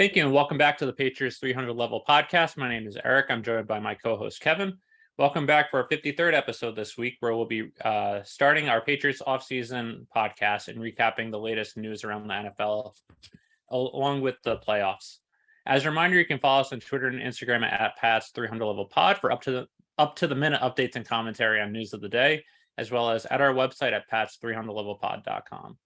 Thank you, and welcome back to the Patriots 300 Level Podcast. My name is Eric. I'm joined by my co-host, Kevin. Welcome back for our 53rd episode this week, where we'll be starting our Patriots offseason podcast and recapping the latest news around the NFL, along with the playoffs. As a reminder, you can follow us on Twitter and Instagram at Pats 300 Level Pod for up to the minute updates and commentary on news of the day, as well as at our website at pats300levelpod.com.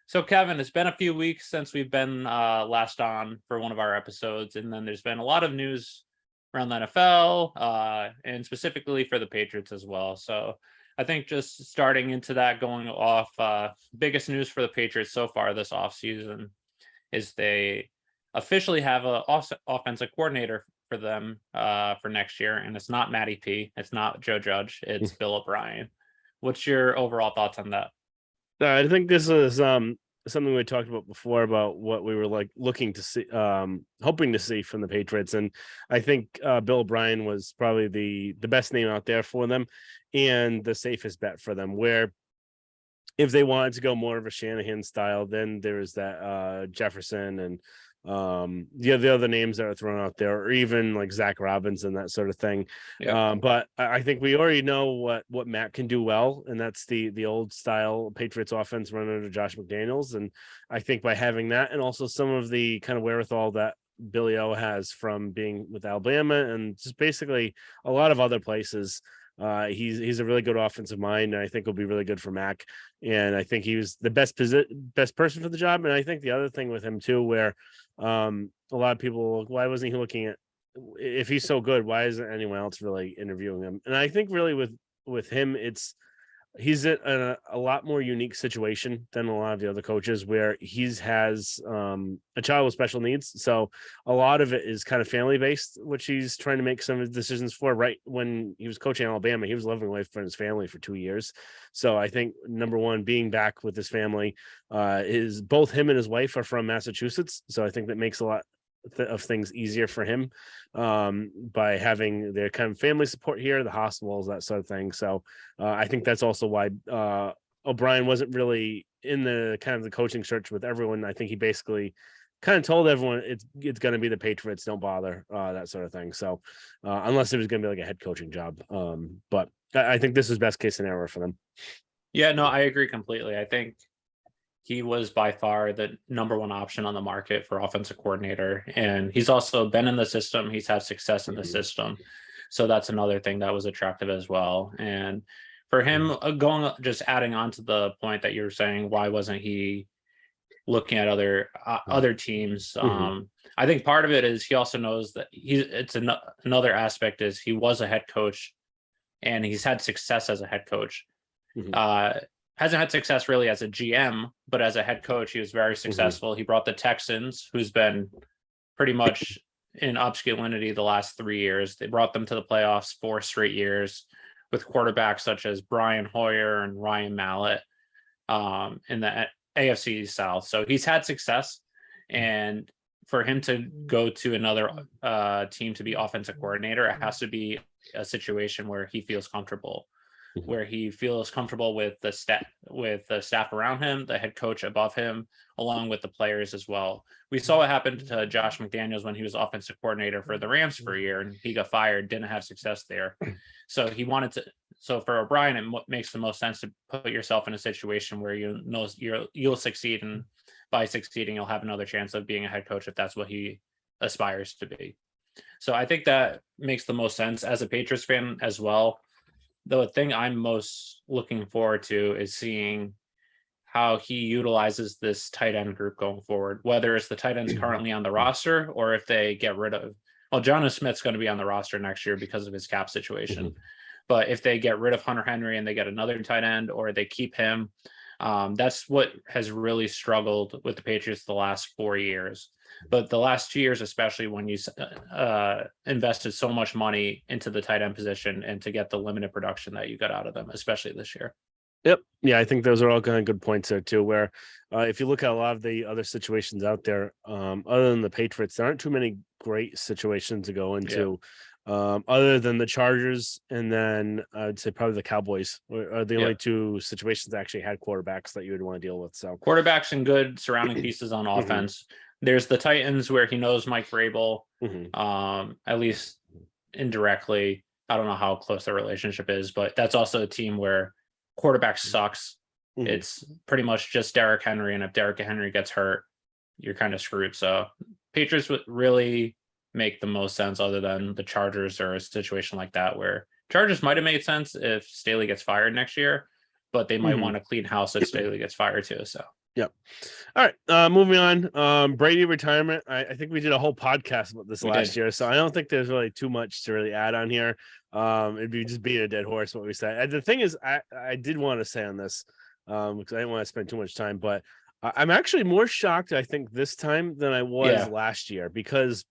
So, Kevin, it's been a few weeks since we've been last on for one of our episodes, and then there's been a lot of news around the NFL and specifically for the Patriots as well. So I think just starting into that, going off, biggest news for the Patriots so far this offseason is they officially have an offensive coordinator for them for next year, and it's not Matty P. It's not Joe Judge. It's Bill O'Brien. What's your overall thoughts on that? I think this is something we talked about before about what we were looking to see, hoping to see from the Patriots, and I think Bill O'Brien was probably the best name out there for them and the safest bet for them. Where if they wanted to go more of a Shanahan style, then there's that Jefferson and the other names that are thrown out there, or even like Zach Robbins and that sort of thing. Yeah. But I think we already know what Matt can do well, and that's the old style Patriots offense run under Josh McDaniels. And I think by having that, and also some of the kind of wherewithal that Billy O has from being with Alabama and just basically a lot of other places, he's a really good offensive mind, and I think will be really good for Mac. And I think he was the best person for the job. And I think the other thing with him too, where a lot of people, why wasn't he looking at, if he's so good, why isn't anyone else really interviewing him? And I think really with him, he's in a lot more unique situation than a lot of the other coaches, where has a child with special needs. So a lot of it is kind of family based, which he's trying to make some of his decisions for. Right when he was coaching Alabama, he was living away from his family for 2 years. So I think number one, being back with his family, is both him and his wife are from Massachusetts. So I think that makes a lot of things easier for him by having their kind of family support here, the hospitals, that sort of thing. So I think that's also why O'Brien wasn't really in the kind of the coaching search with everyone. I think he basically kind of told everyone it's going to be the Patriots, don't bother, that sort of thing. So unless it was going to be like a head coaching job, but I think this is best case scenario for them. Yeah, no, I agree completely. I think he was by far the number one option on the market for offensive coordinator. And he's also been in the system. He's had success in the system. So that's another thing that was attractive as well. And for him, just adding on to the point that you're saying, why wasn't he looking at other teams? I think part of it is he also knows that another aspect is he was a head coach and he's had success as a head coach. Hasn't had success really as a GM, but as a head coach, he was very successful. He brought the Texans, who's been pretty much in obscurity the last 3 years. They brought them to the playoffs 4 straight years with quarterbacks such as Brian Hoyer and Ryan Mallett in the AFC South. So he's had success, and for him to go to another team to be offensive coordinator, it has to be a situation where he feels comfortable. Where he feels comfortable with the staff around him, the head coach above him, along with the players as well. We saw what happened to Josh McDaniels when he was offensive coordinator for the Rams for a year, and he got fired, didn't have success there. So he wanted to. So for O'Brien, it makes the most sense to put yourself in a situation where you'll succeed, and by succeeding, you'll have another chance of being a head coach if that's what he aspires to be. So I think that makes the most sense as a Patriots fan as well. The thing I'm most looking forward to is seeing how he utilizes this tight end group going forward, whether it's the tight ends currently on the roster or if they get rid of, Jonnu Smith's going to be on the roster next year because of his cap situation. But if they get rid of Hunter Henry and they get another tight end, or they keep him, that's what has really struggled with the Patriots the last 4 years. But the last 2 years, especially when you invested so much money into the tight end position and to get the limited production that you got out of them, especially this year. Yep. Yeah, I think those are all kind of good points there too, where if you look at a lot of the other situations out there, other than the Patriots, there aren't too many great situations to go into. Other than the Chargers, and then I'd say probably the Cowboys are the only two situations that actually had quarterbacks that you would want to deal with. So quarterbacks and good surrounding pieces on offense. there's the Titans where he knows Mike Vrabel, Mhm. at least indirectly. I don't know how close their relationship is, but that's also a team where quarterback sucks. Mhm. It's pretty much just Derrick Henry, and if Derrick Henry gets hurt, you're kind of screwed. So Patriots would really make the most sense other than the Chargers or a situation like that where Chargers might have made sense if Staley gets fired next year, but they might Mhm. want to clean house if Staley gets fired too. So Yep. All right. Moving on. Brady retirement. I think we did a whole podcast about this we last did. year, so I don't think there's really too much to really add on here. It'd be just being a dead horse what we said. And the thing is, I did want to say on this, because I didn't want to spend too much time, but I'm actually more shocked, I think, this time than I was Yeah. last year, because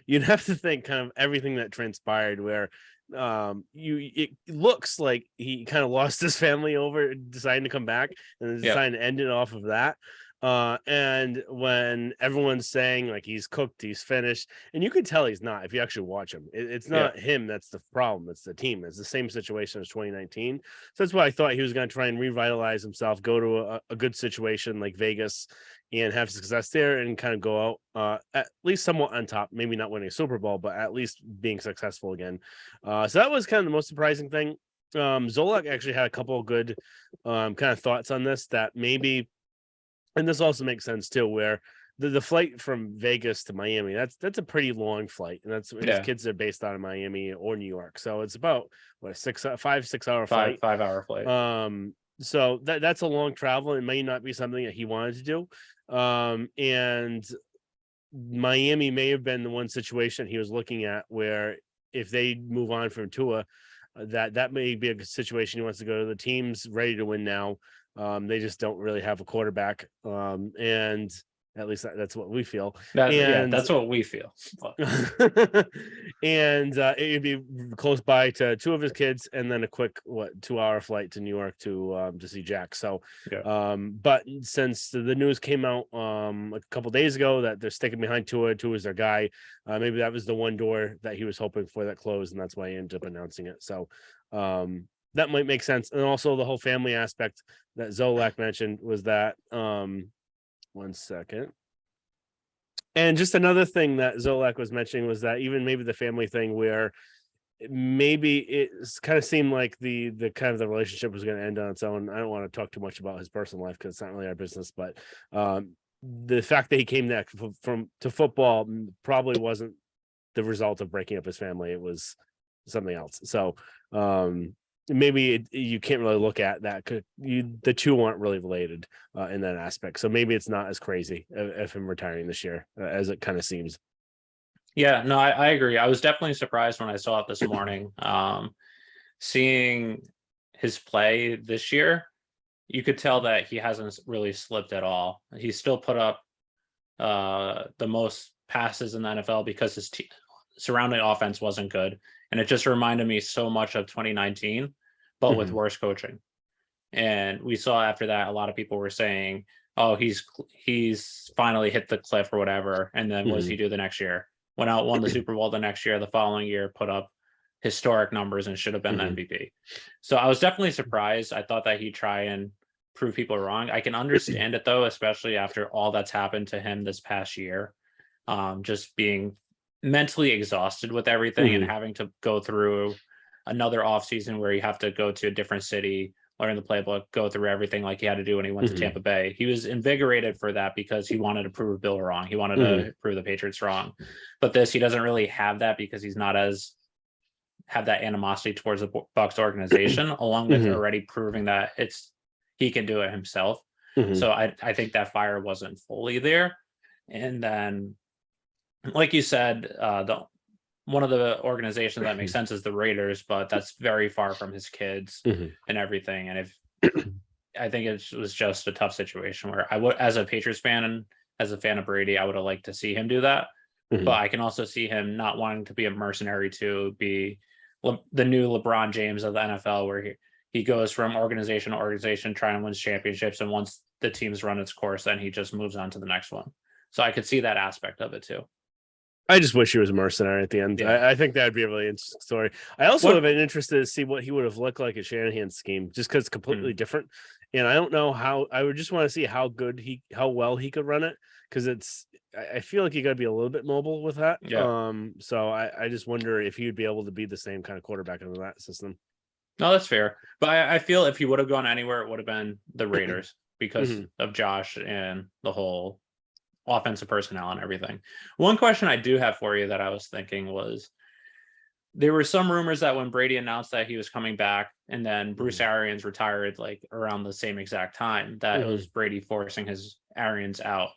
you'd have to think kind of everything that transpired where it looks like he kind of lost his family over deciding to come back and Yep. deciding to end it off of that. And when everyone's saying like he's cooked, he's finished, and you can tell he's not if you actually watch him. It's not him that's the problem, it's the team. It's the same situation as 2019. So that's why I thought he was going to try and revitalize himself, go to a good situation like Vegas and have success there and kind of go out at least somewhat on top, maybe not winning a Super Bowl, but at least being successful again. So that was kind of the most surprising thing. Zolak actually had a couple of good kind of thoughts on this that maybe, and this also makes sense too, where the flight from Vegas to Miami, that's a pretty long flight, and that's his kids are based out of Miami or New York, so it's about what a 5-6 hour flight. 5 hour flight. So that's a long travel. It may not be something that he wanted to do. And Miami may have been the one situation he was looking at where if they move on from Tua, that may be a good situation he wants to go to. The team's ready to win now. They just don't really have a quarterback. And at least that's what we feel. That's what we feel. And it'd be close by to two of his kids, and then a quick 2-hour flight to New York to see Jack. So, but since the news came out a couple days ago that they're sticking behind Tua is their guy, maybe that was the one door that he was hoping for that closed, and that's why he ended up announcing it. So, that might make sense. And also the whole family aspect that Zolak mentioned was that. One second. And just another thing that Zolak was mentioning was that even maybe the family thing where maybe it kind of seemed like the kind of the relationship was going to end on its own. I don't want to talk too much about his personal life because it's not really our business, but the fact that he came back to football probably wasn't the result of breaking up his family. It was something else. So maybe you can't really look at that. The two aren't really related in that aspect. So maybe it's not as crazy of him retiring this year as it kind of seems. Yeah, no, I agree. I was definitely surprised when I saw it this morning. Seeing his play this year, you could tell that he hasn't really slipped at all. He still put up the most passes in the NFL because his surrounding offense wasn't good. And it just reminded me so much of 2019, but with worse coaching. And we saw after that, a lot of people were saying, oh, he's finally hit the cliff or whatever. And then what does he do the next year? Went out, won the Super Bowl the next year. The following year, put up historic numbers and should have been the MVP. So I was definitely surprised. I thought that he'd try and prove people wrong. I can understand it though, especially after all that's happened to him this past year. Just being mentally exhausted with everything and having to go through another offseason where you have to go to a different city, learn the playbook, go through everything like he had to do when he went to Tampa Bay. He was invigorated for that because he wanted to prove Bill wrong. He wanted to prove the Patriots wrong. But he doesn't really have that because he's not have that animosity towards the Bucs organization, along with already proving that he can do it himself. So I think that fire wasn't fully there. And then, like you said, one of the organizations that makes sense is the Raiders, but that's very far from his kids and everything. And I think it was just a tough situation where I would, as a Patriots fan and as a fan of Brady, I would have liked to see him do that. But I can also see him not wanting to be a mercenary to be the new LeBron James of the NFL, where he goes from organization to organization trying to win championships. And once the team's run its course, then he just moves on to the next one. So I could see that aspect of it too. I just wish he was a mercenary at the end. Yeah. I think that'd be a really interesting story. I also would have been interested to see what he would have looked like at Shanahan's scheme, just because it's completely different. And I don't know how. I would just want to see how well he could run it, because I feel like you got to be a little bit mobile with that. Yeah. So I just wonder if he would be able to be the same kind of quarterback in that system. No, that's fair. But I feel if he would have gone anywhere, it would have been the Raiders because Mhm. of Josh and the whole offensive personnel and everything. One question I do have for you that I was thinking was there were some rumors that when Brady announced that he was coming back and then Bruce Mhm. Arians retired like around the same exact time, that it Mhm. was Brady forcing his Arians out.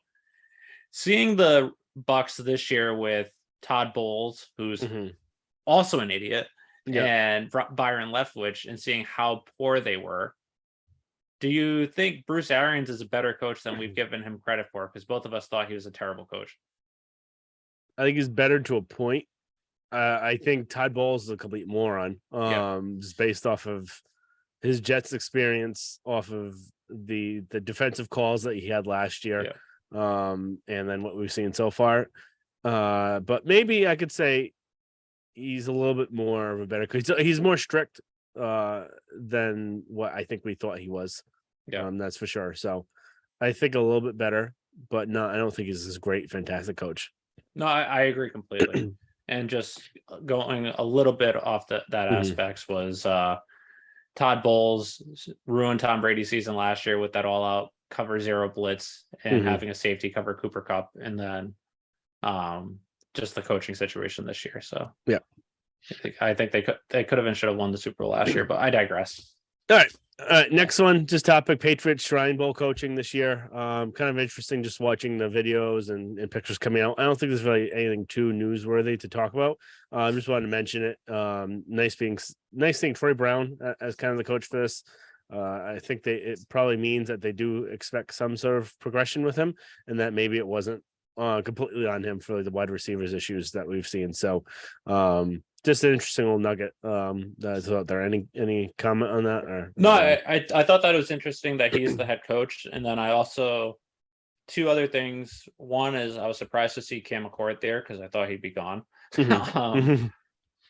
Seeing the Bucks this year with Todd Bowles, who's Mhm. also an idiot, Yeah. and Byron Leftwich, and seeing how poor they were, do you think Bruce Arians is a better coach than we've given him credit for? Because both of us thought he was a terrible coach. I think he's better to a point. I think Todd Bowles is a complete moron. Yeah, Just based off of his Jets experience, off of the defensive calls that he had last year, yeah. and then what we've seen so far. But maybe I could say he's a little bit more of a better coach. He's more strict than what I think we thought he was. Yeah. That's for sure. So I think a little bit better, but no, I don't think he's this great, fantastic coach. No, I agree completely. And just going a little bit off that Mhm. aspects was Todd Bowles ruined Tom Brady's season last year with that all out cover zero blitz and Mhm. having a safety cover Cooper Cup, and then um, just the coaching situation this year. So Yeah. I think they could have and should have won the Super Bowl last year, but I digress. All right. Next one, just topic Patriots Shrine Bowl coaching this year. Kind of interesting just watching the videos and pictures coming out. I don't think there's really anything too newsworthy to talk about. Just wanted to mention it. Nice seeing Troy Brown as kind of the coach for this. I think it probably means that they do expect some sort of progression with him, and that maybe it wasn't completely on him for the wide receivers issues that we've seen. So just an interesting little nugget that's out there. Any comment on that? Or No, I thought that was interesting that he's the head coach, and then I also two other things. One is I was surprised to see Cam McCord there because I thought he'd be gone. Mhm. um, Mhm.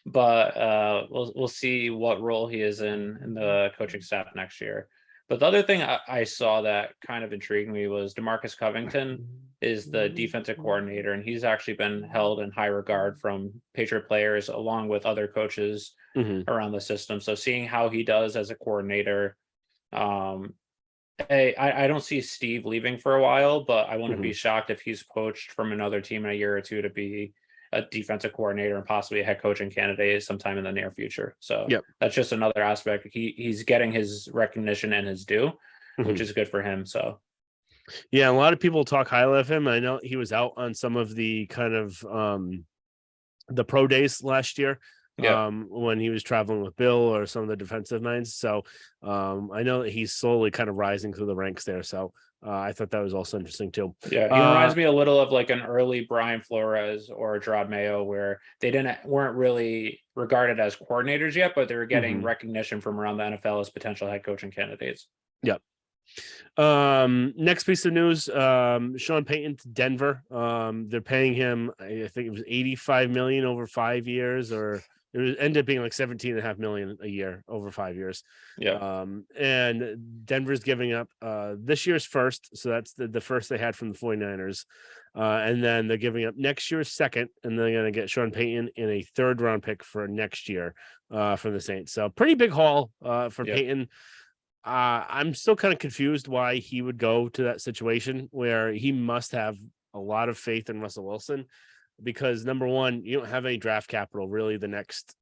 but we'll see what role he is in the coaching staff next year. But the other thing I saw that kind of intrigued me was DeMarcus Covington is the defensive coordinator, and he's actually been held in high regard from Patriot players along with other coaches Mhm. around the system. So seeing how he does as a coordinator, um, I don't see Steve leaving for a while, but I wouldn't be Mhm. shocked if he's poached from another team in a year or two to be a defensive coordinator and possibly a head coaching candidate sometime in the near future. So Yep. that's just another aspect. He's getting his recognition and his due, which Mhm. is good for him. So Yeah, a lot of people talk highly of him. I know he was out on some of the kind of the pro days last year yeah, when he was traveling with Bill or some of the defensive minds. So I know that he's slowly kind of rising through the ranks there. So I thought that was also interesting too. yeah, he reminds me a little of like an early Brian Flores or Gerard Mayo, where they weren't really regarded as coordinators yet, but they were getting Mhm. recognition from around the NFL as potential head coaching candidates. Yep. Next piece of news, Sean Payton to Denver. They're paying him, I think it was 85 million over 5 years, or ended up being like 17.5 million a year over 5 years. Yeah, And Denver's giving up this year's first, so that's the first they had from the 49ers. And then they're giving up next year's second, and they're gonna get Sean Payton in a third round pick for next year from the Saints. So pretty big haul for yeah. Payton. I'm still kind of confused why he would go to that situation where he must have a lot of faith in Russell Wilson, because number one, you don't have any draft capital really the next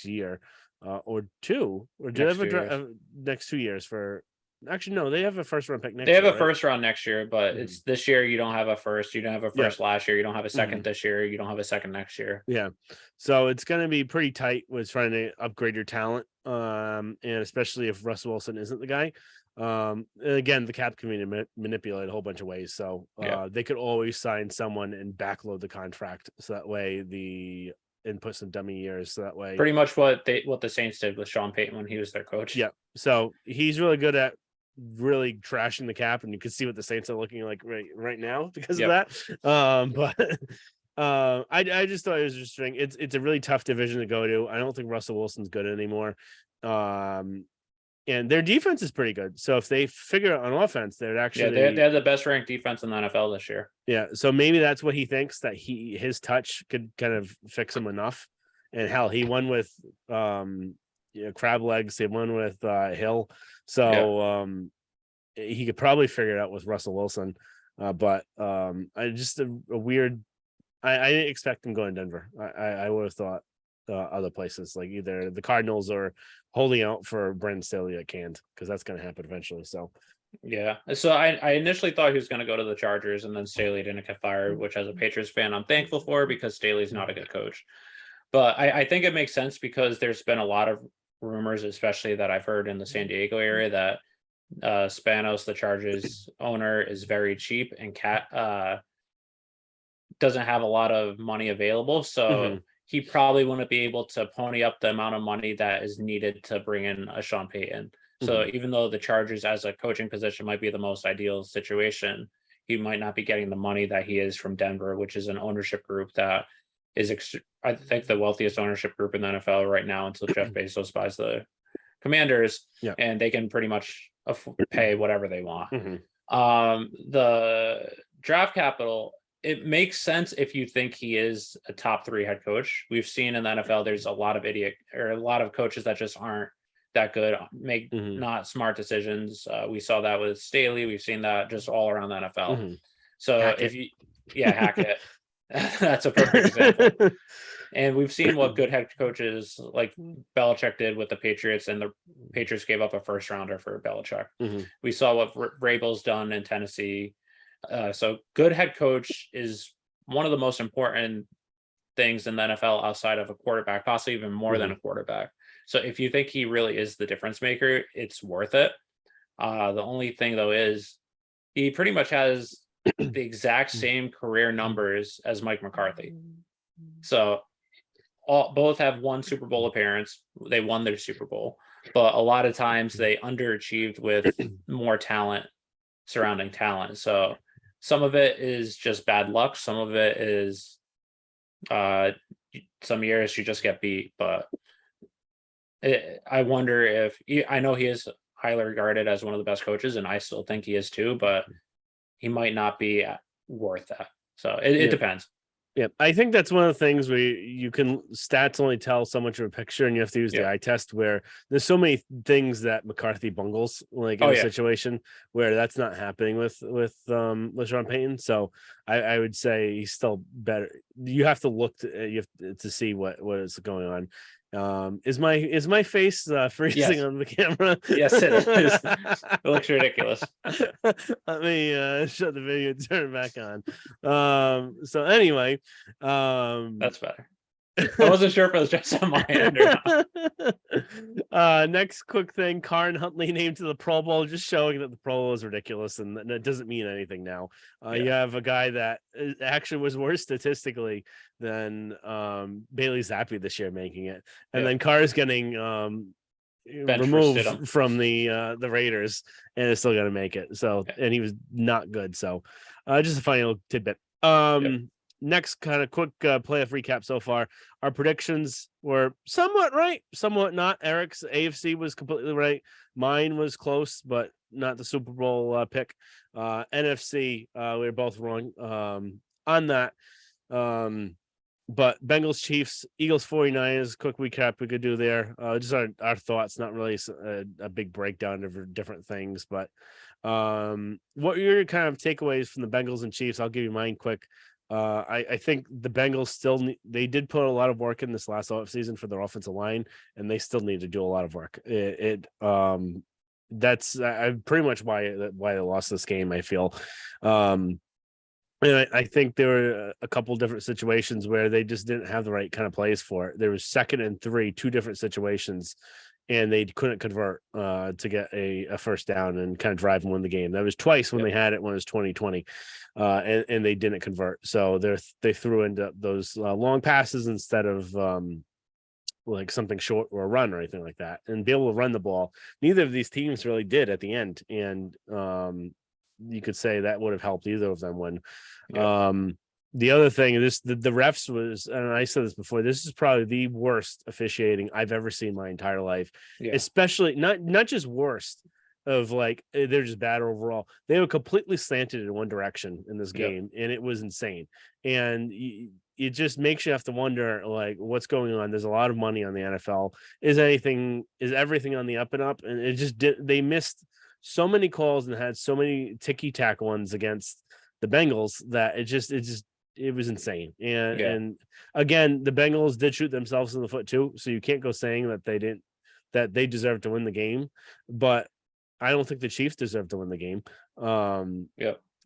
year or two, or do they Next have a 2 years. next 2 years for? Actually, no, they have a first round pick They next have year, a right? first round next year, but Mhm. it's this year you don't have a first. You don't have a Yeah. first last year. You don't have a second Mhm. this year. You don't have a second next year. Yeah. So it's going to be pretty tight with trying to upgrade your talent. And especially if Russell Wilson isn't the guy. And again, the cap can be manipulated a whole bunch of ways. So Yeah, they could always sign someone and backload the contract. So that way and put some dummy years. So that way, pretty much what the Saints did with Sean Payton when he was their coach. yeah. So he's really good at really trashing the cap, and you can see what the Saints are looking like right now because of Yep. that. But I just thought it was interesting. It's a really tough division to go to. I don't think Russell Wilson's good anymore. Um, and their defense is pretty good. So if they figure out on offense, they'd actually they had the best ranked defense in the NFL this year. Yeah, so maybe that's what he thinks, that his touch could kind of fix him enough. And hell, he won with crab legs. He won with Hill, so he could probably figure it out with Russell Wilson. But I just a weird. I didn't expect him going to Denver. I would have thought other places, like either the Cardinals or holding out for Brandon Staley at Canned, because that's going to happen eventually. So yeah, so I initially thought he was going to go to the Chargers, and then Staley didn't get fired, which as a Patriots fan I'm thankful for, because Staley's not a good coach. But I think it makes sense because there's been a lot of rumors, especially that I've heard in the San Diego area, that Spanos, the Chargers owner, is very cheap and doesn't have a lot of money available. So he probably wouldn't be able to pony up the amount of money that is needed to bring in a Sean Payton. So even though the Chargers as a coaching position might be the most ideal situation, he might not be getting the money that he is from Denver, which is an ownership group that is, I think, the wealthiest ownership group in the NFL right now until Jeff Bezos buys the Commanders, and they can pretty much pay whatever they want. The draft capital, it makes sense if you think he is a top 3 head coach. We've seen in the NFL, there's a lot of coaches that just aren't that good, make not smart decisions. We saw that with Staley. We've seen that just all around the NFL. So Hackett, that's a perfect example. And we've seen what good head coaches like Belichick did with the Patriots, and the Patriots gave up a first rounder for Belichick. We saw what Vrabel's done in Tennessee. So good head coach is one of the most important things in the NFL outside of a quarterback, possibly even more than a quarterback. So if you think he really is the difference maker, it's worth it. The only thing though is he pretty much has the exact same career numbers as Mike McCarthy. So both have one Super Bowl appearance. They won their Super Bowl, but a lot of times they underachieved with more talent surrounding talent. So some of it is just bad luck. Some of it is some years you just get beat. But I wonder if I know he is highly regarded as one of the best coaches, and I still think he is too, but he might not be worth that. So it depends. Yeah, I think that's one of the things where you can stats only tell so much of a picture, and you have to use the eye test, where there's so many things that McCarthy bungles, like in a situation where that's not happening with Sean Payton. So I would say he's still better. You have to look to see what is going on. Is my face freezing on the camera? Yes, it is. It looks ridiculous. Let me shut the video and turn it back on. So anyway, that's better. I wasn't sure if it was just on my end or not. Next quick thing, Karn Huntley named to the Pro Bowl, just showing that the Pro Bowl is ridiculous and it doesn't mean anything now. You have a guy that actually was worse statistically than Bailey Zappi this year making it, and then Carr's getting removed from the Raiders and is still gonna make it. So and he was not good. So just a funny little tidbit. Next kind of quick playoff recap so far. Our predictions were somewhat right, somewhat not. Eric's AFC was completely right. Mine was close, but not the Super Bowl pick. NFC, we were both wrong on that. But Bengals, Chiefs, Eagles, 49ers, quick recap we could do there. Just our thoughts, not really a big breakdown of different things. But what are your kind of takeaways from the Bengals and Chiefs? I'll give you mine quick. I think the Bengals they did put a lot of work in this last offseason for their offensive line, and they still need to do a lot of work. That's pretty much why they lost this game, I feel. And I think there were a couple different situations where they just didn't have the right kind of plays for it. There was 2nd and 3, 2 different situations, and they couldn't convert to get a first down and kind of drive and win the game. That was twice when they had it when it was 2020, and they didn't convert. So they threw into those long passes instead of like something short or a run or anything like that, and be able to run the ball. Neither of these teams really did at the end, and you could say that would have helped either of them win. The other thing is the refs was, and I said this before, this is probably the worst officiating I've ever seen my entire life. Yeah. Especially not just worst of like they're just bad overall. They were completely slanted in one direction in this game, and it was insane. And it just makes you have to wonder like what's going on. There's a lot of money on the NFL. Is everything on the up and up? And it just they missed so many calls and had so many ticky tack ones against the Bengals that it was insane. And again, the Bengals did shoot themselves in the foot too. So you can't go saying that they deserve to win the game. But I don't think the Chiefs deserve to win the game. And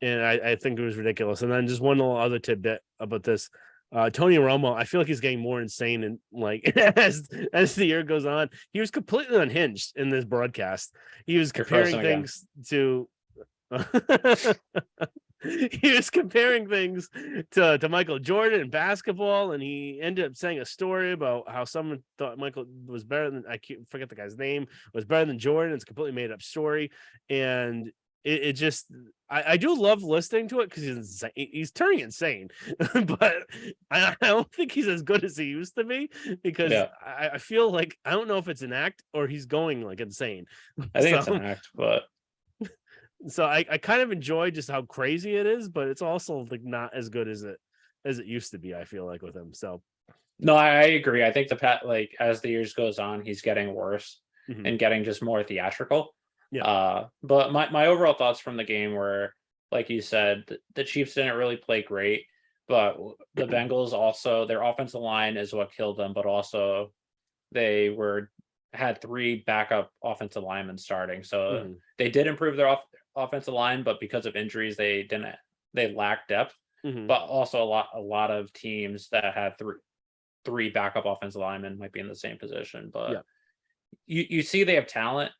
I think it was ridiculous. And then just one little other tidbit about this. Tony Romo, I feel like he's getting more insane and like as the year goes on. He was completely unhinged in this broadcast. He was comparing things to he was comparing things to Michael Jordan in basketball, and he ended up saying a story about how someone thought Michael was better than, I can't forget the guy's name, was better than Jordan. It's a completely made up story, and it just I do love listening to it because he's turning insane, but I don't think he's as good as he used to be because I feel like I don't know if it's an act or he's going like insane. I think it's an act, but. So I kind of enjoy just how crazy it is, but it's also like not as good as it used to be, I feel like, with him. So no, I agree. I think like as the years goes on, he's getting worse and getting just more theatrical. But my overall thoughts from the game were, like you said, the Chiefs didn't really play great, but the Bengals also, their offensive line is what killed them, but also they had 3 backup offensive linemen starting. So they did improve their offensive line, but because of injuries, they lacked depth. But also a lot of teams that had 3 backup offensive linemen might be in the same position. But you see they have talent.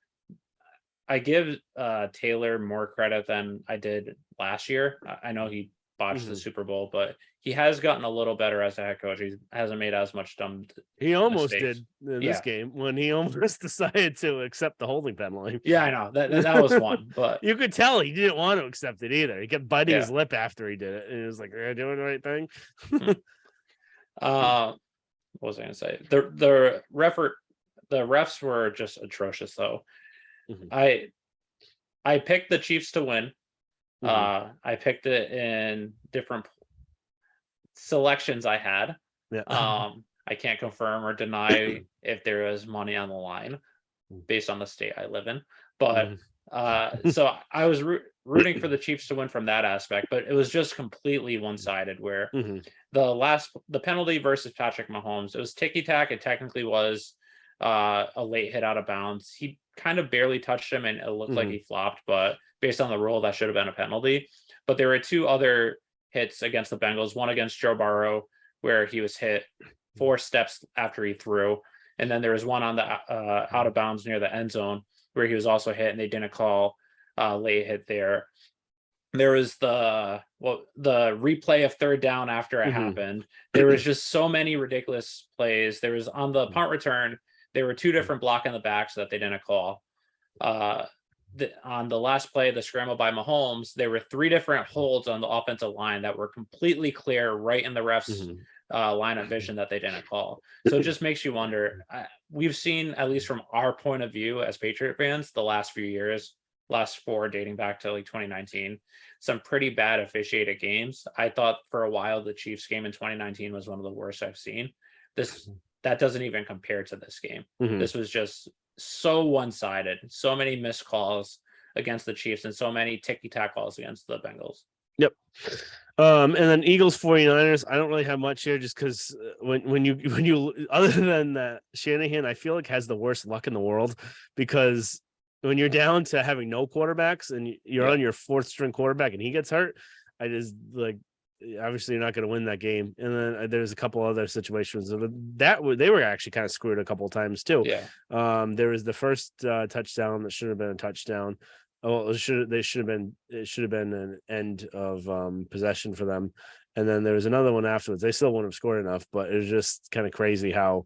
I give Taylor more credit than I did last year. I know he botched the Super Bowl, but he has gotten a little better as a head coach. He hasn't made as much dumb. He almost did in this game when he almost decided to accept the holding penalty. Yeah, I know that was one, but you could tell he didn't want to accept it either. He kept biting his lip after he did it, and he was like, "Are you doing the right thing?" What was I going to say? The refs were just atrocious, though. I picked the Chiefs to win. I picked it in different selections I had. I can't confirm or deny if there was money on the line based on the state I live in. But so I was rooting for the Chiefs to win from that aspect, but it was just completely one-sided where the penalty versus Patrick Mahomes, it was ticky-tack. It technically was a late hit out of bounds. He kind of barely touched him and it looked like he flopped, but based on the rule, that should have been a penalty. But there were 2 other hits against the Bengals, one against Joe Burrow, where he was hit 4 steps after he threw. And then there was one on the out of bounds near the end zone where he was also hit, and they didn't call late hit there. There was the replay of 3rd down after it happened. There was just so many ridiculous plays. There was on the punt return, there were 2 different block in the backs that they didn't call. On the last play, the scramble by Mahomes, there were 3 different holds on the offensive line that were completely clear right in the refs' line of vision that they didn't call. So it just makes you wonder. We've seen, at least from our point of view as Patriot fans, the last few years, last 4 dating back to like 2019, some pretty bad officiated games. I thought for a while the Chiefs game in 2019 was one of the worst I've seen. That doesn't even compare to this game. This was just so one-sided, so many missed calls against the Chiefs and so many ticky-tack calls against the Bengals. Yep. And then Eagles 49ers, I don't really have much here just because when you other than that, Shanahan, I feel like has the worst luck in the world because when you're down to having no quarterbacks and you're on your 4th string quarterback and he gets hurt, I just like obviously you're not going to win that game. And then there's a couple other situations that they were actually kind of screwed a couple of times too. There was the first touchdown that should have been a touchdown. Oh, it should have been an end of possession for them. And then there was another one afterwards. They still wouldn't have scored enough, but it was just kind of crazy how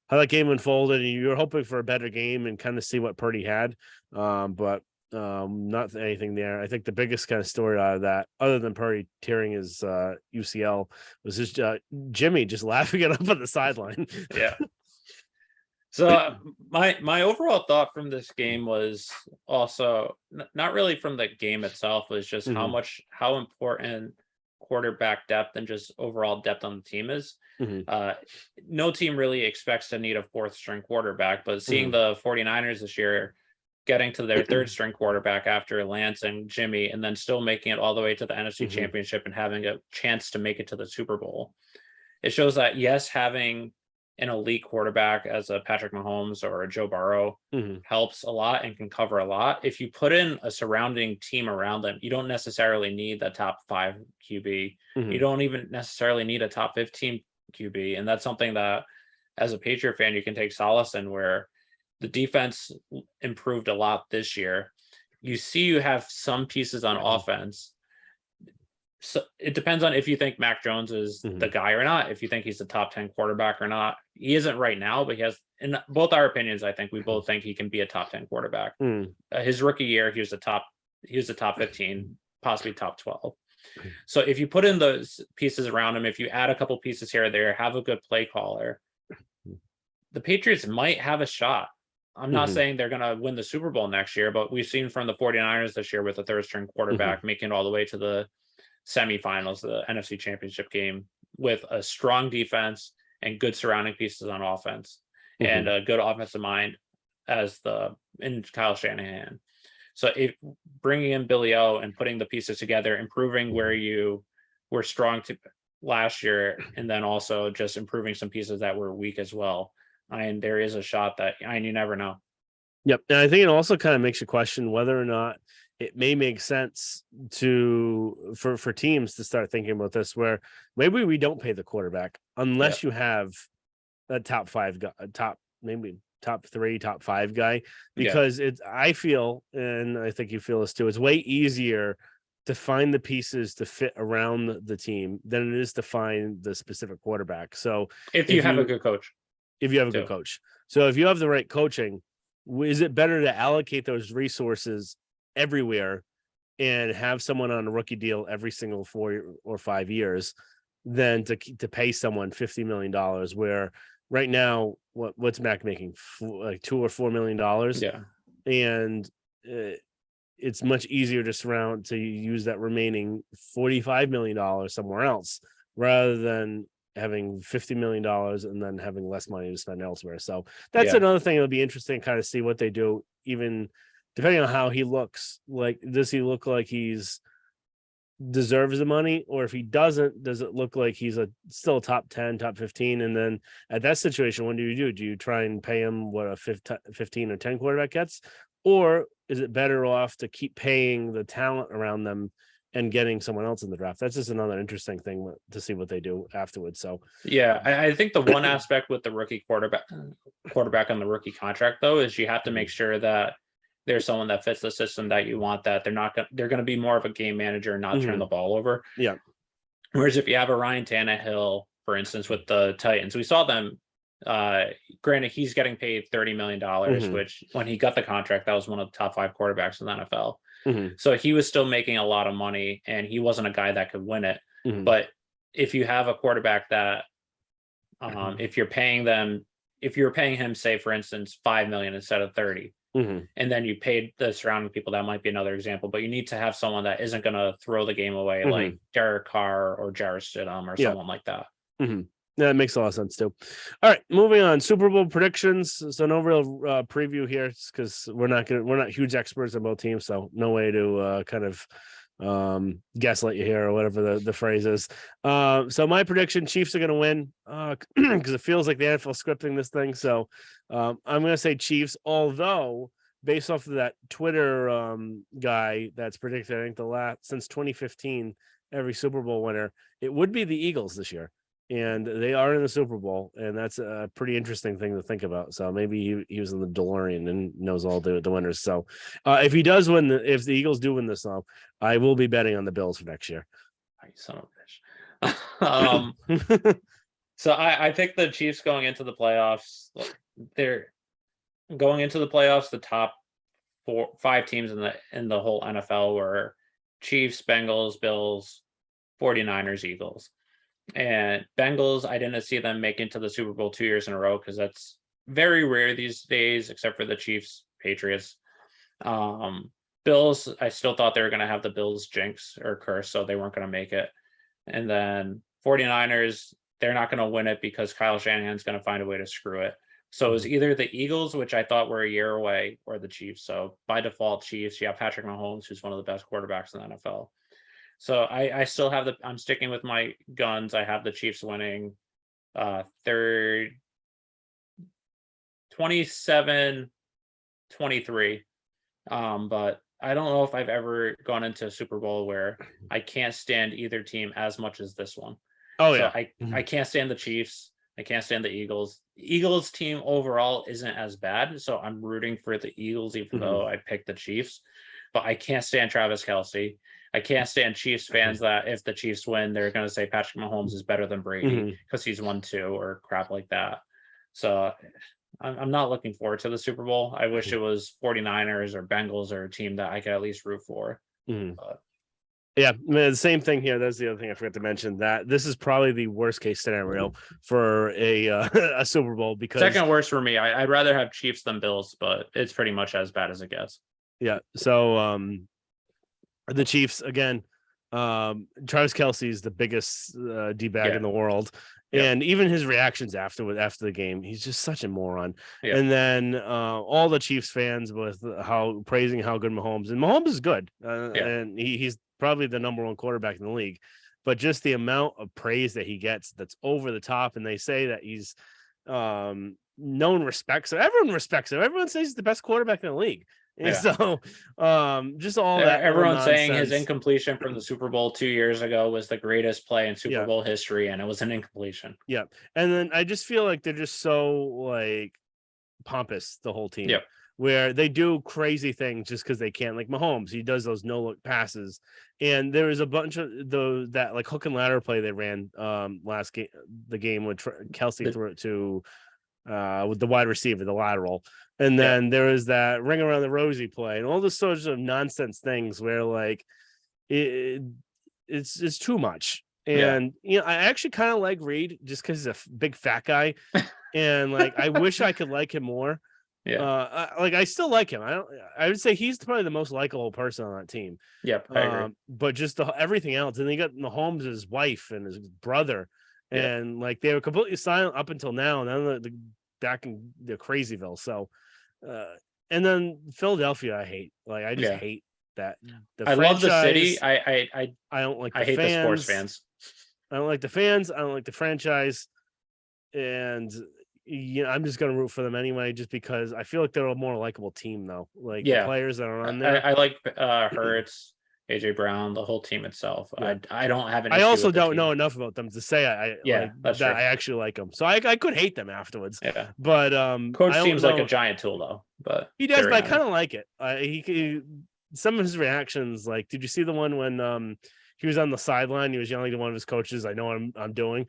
that game unfolded. And you were hoping for a better game and kind of see what Purdy had. But Not anything there. I think the biggest kind of story out of that, other than Purdy tearing his UCL, was just Jimmy just laughing it up on the sideline. Yeah. So my overall thought from this game was also not really from the game itself, was just how important quarterback depth and just overall depth on the team is. No team really expects to need a fourth string quarterback, but seeing the 49ers this year getting to their third string quarterback after Lance and Jimmy, and then still making it all the way to the NFC Championship and having a chance to make it to the Super Bowl. It shows that, yes, having an elite quarterback as a Patrick Mahomes or a Joe Burrow helps a lot and can cover a lot. If you put in a surrounding team around them, you don't necessarily need the top 5 QB. You don't even necessarily need a top 15 QB. And that's something that, as a Patriot fan, you can take solace in, where the defense improved a lot this year. You have some pieces on offense. So it depends on if you think Mac Jones is the guy or not, if you think he's the top 10 quarterback or not. He isn't right now, but he has, in both our opinions, I think we both think he can be a top 10 quarterback. His rookie year, he was the top 15, possibly top 12. So if you put in those pieces around him, if you add a couple pieces here or there, have a good play caller, the Patriots might have a shot. I'm not saying they're going to win the Super Bowl next year, but we've seen from the 49ers this year with a third string quarterback making it all the way to the semifinals, the NFC Championship game, with a strong defense and good surrounding pieces on offense and a good offensive mind in Kyle Shanahan. So if bringing in Billy O and putting the pieces together, improving where you were strong to last year, and then also just improving some pieces that were weak as well. And there is a shot that, and you never know. Yep. And I think it also kind of makes you question whether or not it may make sense for teams to start thinking about this, where maybe we don't pay the quarterback unless you have a top 5 guy, maybe top 3, top 5 guy, because I feel, and I think you feel this too, it's way easier to find the pieces to fit around the team than it is to find the specific quarterback. So if you have a good coach. If you have a good coach. So if you have the right coaching, is it better to allocate those resources everywhere and have someone on a rookie deal every single 4 or 5 years than to pay someone $50 million, where right now, what's Mac making, like $2 or $4 million? Yeah. And it's much easier to use that remaining $45 million somewhere else, rather than having $50 million and then having less money to spend elsewhere. So that's another thing. It'll be interesting to kind of see what they do, even depending on how he looks. Like, does he look like he's deserves the money, or if he doesn't, does it look like he's still top 10, top 15? And then at that situation, what do? Do you try and pay him what a 15 or 10 quarterback gets, or is it better off to keep paying the talent around them and getting someone else in the draft? That's just another interesting thing to see what they do afterwards. So yeah, I think the one aspect with the rookie quarterback on the rookie contract, though, is you have to make sure that there's someone that fits the system that you want, that they're going to be more of a game manager and not turn the ball over. Yeah. Whereas if you have a Ryan Tannehill, for instance, with the Titans, we saw them, granted, he's getting paid $30 million, which when he got the contract, that was one of the top 5 quarterbacks in the NFL. So he was still making a lot of money, and he wasn't a guy that could win it. But if you have a quarterback that, if you're paying him, say, for instance, $5 million instead of 30, and then you paid the surrounding people, that might be another example. But you need to have someone that isn't going to throw the game away, like Derek Carr or Jarrett Stidham or someone like that. Yeah, it makes a lot of sense too. All right, moving on. Super Bowl predictions. So no real preview here, because we're not huge experts on both teams, so no way to kind of gaslight you here, or whatever the phrase is. So my prediction: Chiefs are going to win, because it feels like the NFL scripting this thing. So I'm going to say Chiefs, although based off of that Twitter guy that's predicted, I think since 2015, every Super Bowl winner, it would be the Eagles this year. And they are in the Super Bowl, and that's a pretty interesting thing to think about. So maybe he was in the DeLorean and knows all the winners. So if he does win, if the Eagles do win this, though, I will be betting on the Bills for next year. You son of a bitch. So I think the Chiefs going into the playoffs. They're going into the playoffs the top 5 teams in the whole NFL were Chiefs, Bengals, Bills, 49ers, Eagles. And Bengals, I didn't see them making to the Super Bowl 2 years in a row because that's very rare these days, except for the Chiefs, Patriots. Bills, I still thought they were going to have the Bills jinx or curse, so they weren't going to make it. And then 49ers, they're not going to win it because Kyle Shanahan's going to find a way to screw it. So it was either the Eagles, which I thought were a year away, or the Chiefs. So by default, Chiefs. You have Patrick Mahomes, who's one of the best quarterbacks in the NFL. So I still have I'm sticking with my guns. I have the Chiefs winning third 27-23. But I don't know if I've ever gone into a Super Bowl where I can't stand either team as much as this one. Oh So yeah. I can't stand the Chiefs. I can't stand the Eagles. Eagles team overall isn't as bad, so I'm rooting for the Eagles, even though I picked the Chiefs. But I can't stand Travis Kelce. I can't stand Chiefs fans that if the Chiefs win, they're going to say Patrick Mahomes is better than Brady because he's won 2 or crap like that. So I'm not looking forward to the Super Bowl. I wish it was 49ers or Bengals or a team that I could at least root for. But yeah, the same thing here. That's the other thing I forgot to mention, that this is probably the worst case scenario for a a Super Bowl, because second worst for me. I'd rather have Chiefs than Bills, but it's pretty much as bad as it gets. Yeah. So the Chiefs again. Travis Kelce is the biggest D-bag in the world. And even his reactions after the game, he's just such a moron. And then all the Chiefs fans with praising how good Mahomes, and Mahomes is good, and he's probably the number 1 quarterback in the league. But just the amount of praise that he gets, that's over the top, and they say that he's known respect. So everyone respects him. Everyone says he's the best quarterback in the league. And so just all that, everyone's saying his incompletion from the Super Bowl 2 years ago was the greatest play in Super Bowl history, and it was an incompletion. Yeah. And then I just feel like they're just so like pompous, the whole team, where they do crazy things just because they can. Like Mahomes, he does those no-look passes, and there was a bunch of that like hook and ladder play they ran last game, the game with Kelce threw it to with the wide receiver, the lateral. And then there was that ring around the rosy play and all the sorts of nonsense things where like it's too much. And I actually kind of like Reed just because he's a big fat guy, and like I wish I could like him more. I still like him. I would say he's probably the most likable person on that team. I agree. But just everything else, and then you got Mahomes, his wife and his brother, and like they were completely silent up until now, and then the back in the Crazyville. So and then Philadelphia, I hate. Like I just hate that. I love the city. I don't like. I hate the sports fans. I don't like the fans. I don't like the franchise, and I'm just gonna root for them anyway, just because I feel like they're a more likable team, though. Like the players that are on there. I like Hurts, AJ Brown, the whole team itself. I don't have an. I also don't know enough about them to say that's true. I actually like them, so I could hate them afterwards. But coach seems like a giant tool, though. But he does, but I kind of like it. He some of his reactions, like, did you see the one when he was on the sideline? He was yelling to one of his coaches, "I know what I'm doing."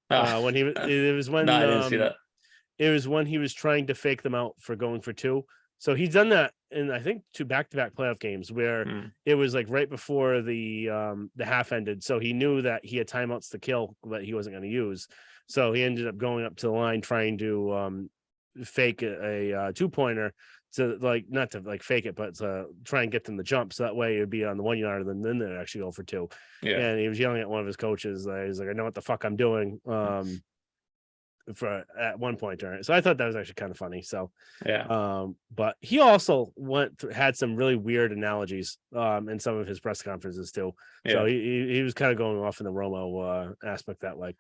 When it was when I didn't see that. It was when he was trying to fake them out for going for 2. So he's done that in, I think, 2 back-to-back playoff games where it was like right before the half ended. So he knew that he had timeouts to kill that he wasn't going to use. So he ended up going up to the line trying to fake a 2-pointer to like, not to like fake it, but to try and get them to jump. So that way it would be on the 1 yard and then they'd actually go for 2. And he was yelling at one of his coaches. He's like, "I know what the fuck I'm doing." For at one point during it. So I thought that was actually kind of funny. So but he also had some really weird analogies in some of his press conferences too. So he was kind of going off in the Romo aspect that way.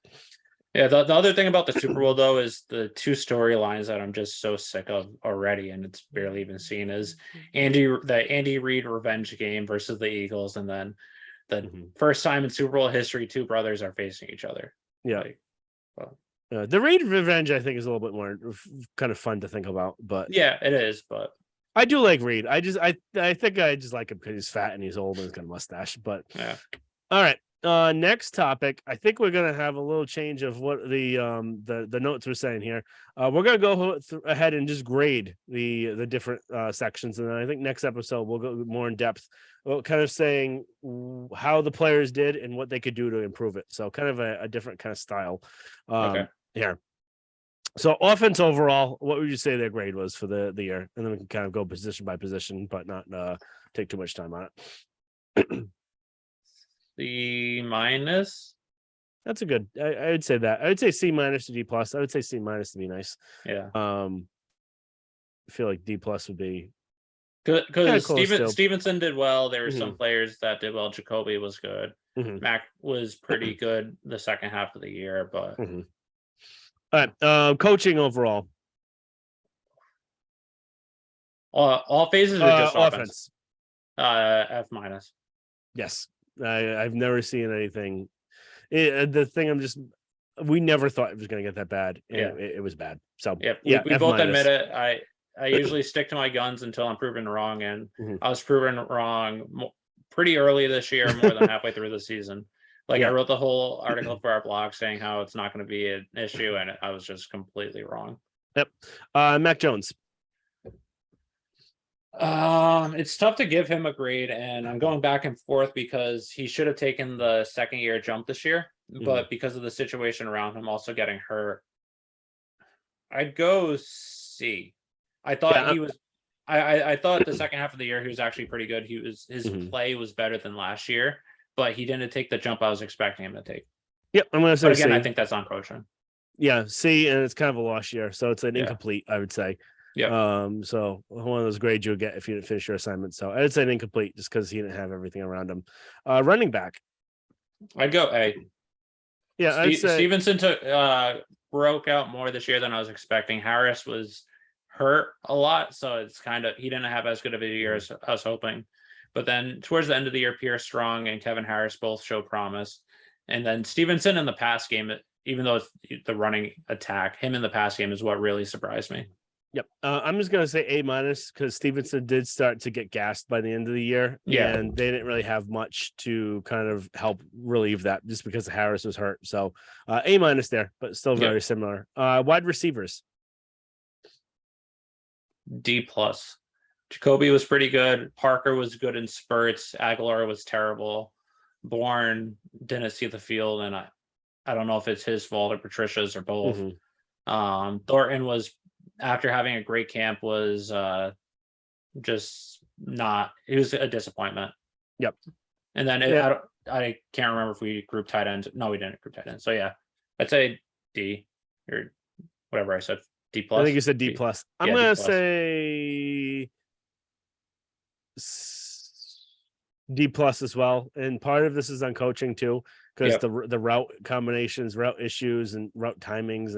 The other thing about the Super Bowl though is the 2 storylines that I'm just so sick of already, and it's barely even seen, is the Andy Reid revenge game versus the Eagles, and then the first time in Super Bowl history 2 brothers are facing each other. The Reid revenge, I think, is a little bit more kind of fun to think about, but it is. But I do like Reid. I think I just like him because he's fat and he's old and he's got a mustache. But all right, Next topic. I think we're gonna have a little change of what the notes were saying here. We're gonna go ahead and just grade the different sections, and then I think next episode we'll go more in depth, kind of saying how the players did and what they could do to improve it. So kind of a different kind of style. Okay. Here. So offense overall, what would you say their grade was for the year? And then we can kind of go position by position, but not take too much time on it. C minus. That's a good. I would say that. I would say C minus to D plus. I would say C minus to be nice. Yeah. I feel like D plus would be Because close still. Stevenson did well. There were Mhm. some players that did well. Jacoby was good. Mhm. Mac was pretty good the second half of the year, but Mhm. All right. Coaching overall. all phases are just offense. Offense. F minus. Yes. I've never seen anything. The thing we never thought it was going to get that bad. And Yeah. it was bad. So Yep. yeah, We F both minus. admit it. I usually stick to my guns until I'm proven wrong, and Mhm. I was proven wrong pretty early this year, more than halfway through the season. Like, Yeah. I wrote the whole article for our blog saying how it's not going to be an issue, and I was just completely wrong. Yep. Mac Jones. It's tough to give him a grade, and I'm going back and forth because he should have taken the second year jump this year, but because of the situation around him also getting hurt, I'd go C. I thought Yeah. he was. I thought the second half of the year he was actually pretty good. His Mhm. play was better than last year, but he didn't take the jump I was expecting him to take. Yep. I'm going to say But again, C. I think that's on coaching. Yeah, C, and it's kind of a lost year, so it's an Yeah. incomplete, I would say. Yeah. So one of those grades you would get if you didn't finish your assignment. So I would say an incomplete just because he didn't have everything around him. Running back. I'd go A. Yeah, I'd say Stevenson broke out more this year than I was expecting. Harris was hurt a lot, so it's kind of he didn't have as good of a year as I was hoping. But then towards the end of the year, Pierce Strong and Kevin Harris both show promise. And then Stevenson in the pass game, even though it's the running attack, him in the pass game is what really surprised me. yep. I'm just gonna say A minus because Stevenson did start to get gassed by the end of the year, Yeah. and they didn't really have much to kind of help relieve that just because Harris was hurt. So A minus there, but still very similar. Wide receivers. D plus. Jacoby was pretty good. Parker was good in spurts. Aguilar was terrible. Bourne didn't see the field, and I don't know if it's his fault or Patricia's or both. Thornton was, after having a great camp, was just not. He was a disappointment. Yep. And then I can't remember if we grouped tight ends. No, we didn't group tight ends. So yeah, I'd say D or whatever I said. D plus. I think you said D plus. I'm gonna say D plus as well, and part of this is on coaching too, because the route combinations, route issues, and route timings,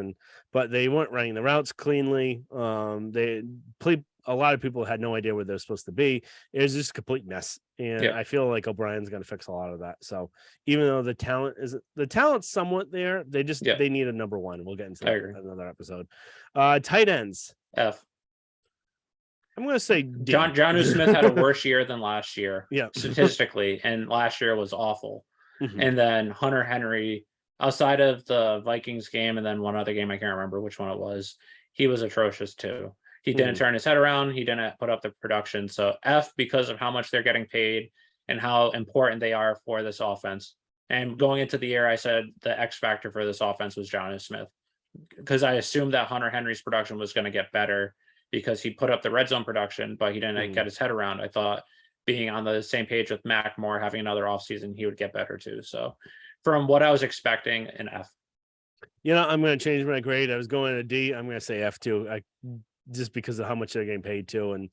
but they weren't running the routes cleanly. They played. A lot of people had no idea where they're supposed to be. It was just a complete mess, and I feel like O'Brien's going to fix a lot of that. So even though the talent's somewhat there, they need a number one. We'll get into that in another episode. Tight ends. F. I'm going to say D. Jonnu Smith had a worse year than last year, yeah, statistically, and last year was awful. And then Hunter Henry, outside of the Vikings game and then one other game, I can't remember which one it was, he was atrocious too. He didn't turn his head around. He didn't put up the production. So F, because of how much they're getting paid and how important they are for this offense. And going into the year, I said the X factor for this offense was Jonnu Smith, because I assumed that Hunter Henry's production was going to get better because he put up the red zone production, but he didn't get his head around. I thought being on the same page with Mac Moore, having another offseason, he would get better too. So from what I was expecting, an F. I'm going to change my grade. I was going to D. I'm going to say F too. Just because of how much they're getting paid to. And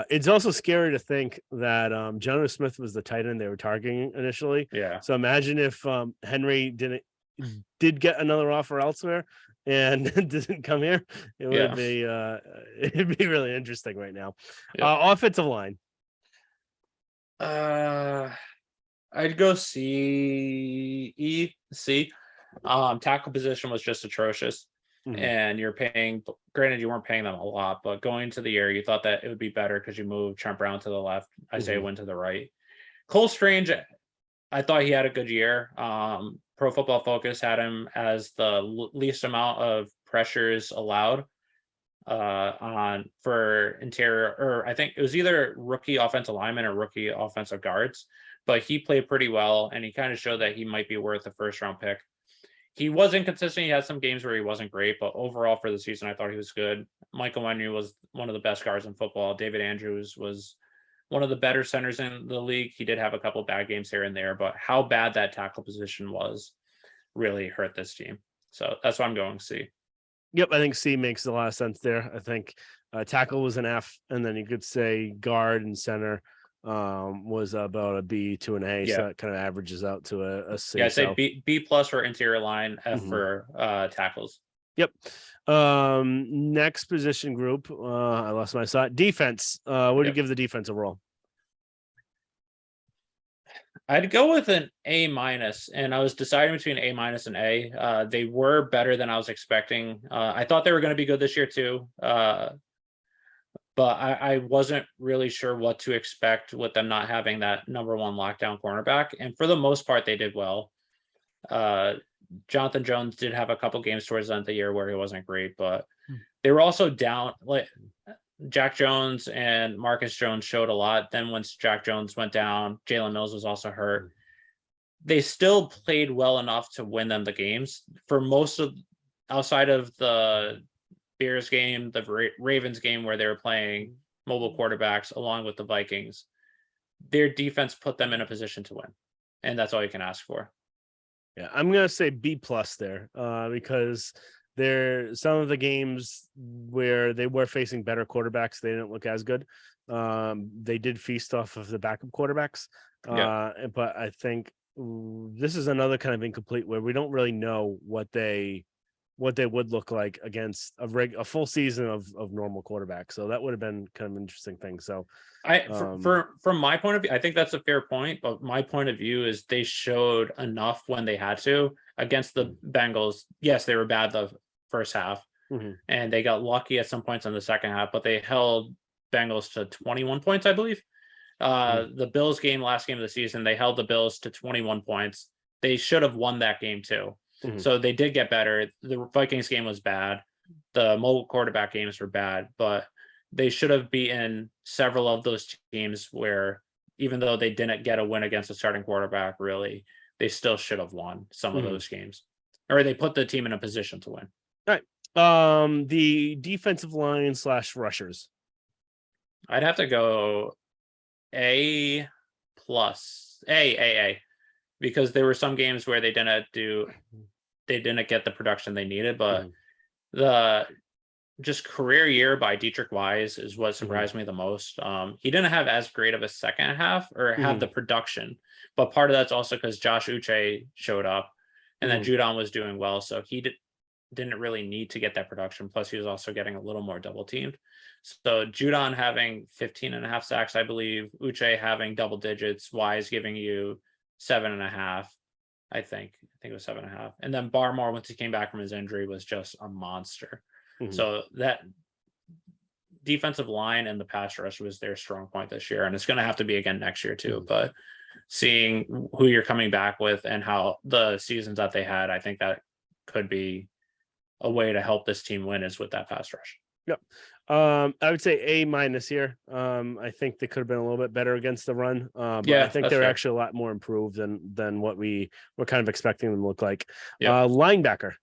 it's also scary to think that Jonnu Smith was the tight end they were targeting initially. Yeah. So imagine if Henry did get another offer elsewhere and didn't come here. It would be it'd be really interesting right now. Offensive line. I'd go C. Tackle position was just atrocious. And you're paying, granted, you weren't paying them a lot, but going into the year, you thought that it would be better because you moved Trent Brown to the left, Isaiah Wynn to the right. Cole Strange, I thought he had a good year. Pro Football Focus had him as the least amount of pressures allowed on for interior, or I think it was either rookie offensive lineman or rookie offensive guards, but he played pretty well and he kind of showed that he might be worth a first round pick. He was inconsistent. He had some games where he wasn't great, but overall for the season, I thought he was good. Michael Onwenu was one of the best guards in football. David Andrews was one of the better centers in the league. He did have a couple bad games here and there, but how bad that tackle position was really hurt this team. So that's why I'm going C. Yep, I think C makes a lot of sense there. I think tackle was an F, and then you could say guard and center was about a B to an A. Yeah. So it kind of averages out to a C. Yeah, I'd say B plus for interior line, F for tackles. Yep. Next position group. I lost my thought. Defense. What do you give the defense overall? I'd go with an A minus, and I was deciding between A minus and A. They were better than I was expecting. I thought they were going to be good this year too, but I wasn't really sure what to expect with them not having that number one lockdown cornerback. And for the most part, they did well. Jonathan Jones did have a couple games towards the end of the year where he wasn't great, but they were also down. Like Jack Jones and Marcus Jones showed a lot. Then once Jack Jones went down, Jalen Mills was also hurt. They still played well enough to win them the games. For most of, outside of the Bears game, the Ravens game where they were playing mobile quarterbacks along with the Vikings, their defense put them in a position to win. And that's all you can ask for. Yeah, I'm going to say B plus there because there some of the games where they were facing better quarterbacks, they didn't look as good. They did feast off of the backup quarterbacks. But I think this is another kind of incomplete where we don't really know what they would look like against a full season of normal quarterbacks. So that would have been kind of an interesting thing. So from my point of view, I think that's a fair point, but my point of view is they showed enough when they had to against the Bengals. Yes, they were bad the first half and they got lucky at some points in the second half, but they held Bengals to 21 points, I believe. The Bills game, last game of the season, they held the Bills to 21 points. They should have won that game too. So they did get better. The Vikings game was bad. The mobile quarterback games were bad, but they should have beaten several of those teams where even though they didn't get a win against a starting quarterback, really, they still should have won some of those games, or they put the team in a position to win. All right. The defensive line / rushers. I'd have to go A plus, A, because there were some games where they didn't get the production they needed, but the just career year by Dietrich Wise is what surprised me the most. He didn't have as great of a second half or have the production, but part of that's also because Josh Uche showed up and then Judon was doing well. So he didn't really need to get that production. Plus he was also getting a little more double teamed. So Judon having 15.5 sacks, I believe, Uche having double digits, Wise giving you 7.5. I think it was 7.5. And then Barmore, once he came back from his injury, was just a monster. So that defensive line and the pass rush was their strong point this year. And it's going to have to be again next year too. But seeing who you're coming back with and how the seasons that they had, I think that could be a way to help this team win is with that pass rush. Yep. I would say A minus here. I think they could have been a little bit better against the run. But I think they're actually a lot more improved than what we were kind of expecting them to look like. Linebacker.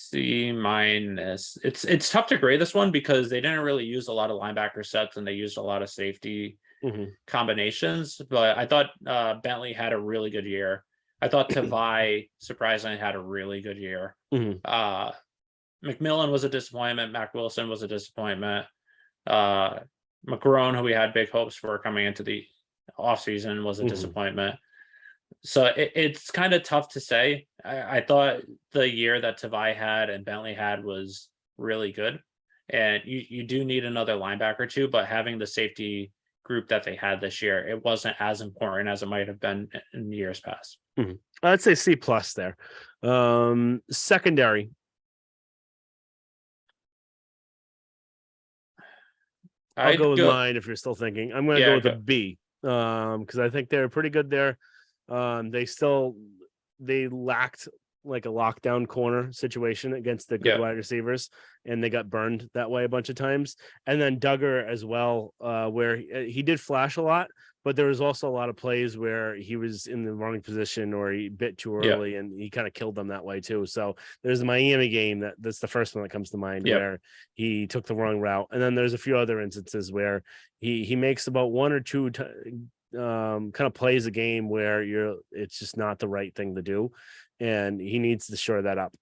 C minus. It's tough to grade this one because they didn't really use a lot of linebacker sets and they used a lot of safety combinations. But I thought Bentley had a really good year. I thought Tavai surprisingly had a really good year. McMillan was a disappointment. Mac Wilson was a disappointment. McGrone, who we had big hopes for coming into the offseason, was a disappointment. So it's kind of tough to say. I thought the year that Tavai had and Bentley had was really good. And you do need another linebacker too, but having the safety group that they had this year, it wasn't as important as it might have been in years past. I'd say C plus there. Secondary. I'll I'd go with go. mine if you're still thinking. I'm going to go Yeah, with a go. B, because I think they're pretty good there. They lacked like a lockdown corner situation against the good Yeah, wide receivers, and they got burned that way a bunch of times. And then Duggar as well, where he did flash a lot, but there was also a lot of plays where he was in the wrong position or he bit too yeah, early, and he kind of killed them that way too. So there's the Miami game that's the first one that comes to mind yeah, where he took the wrong route, and then there's a few other instances where he makes about one or two kind of plays a game where it's just not the right thing to do, and he needs to shore that up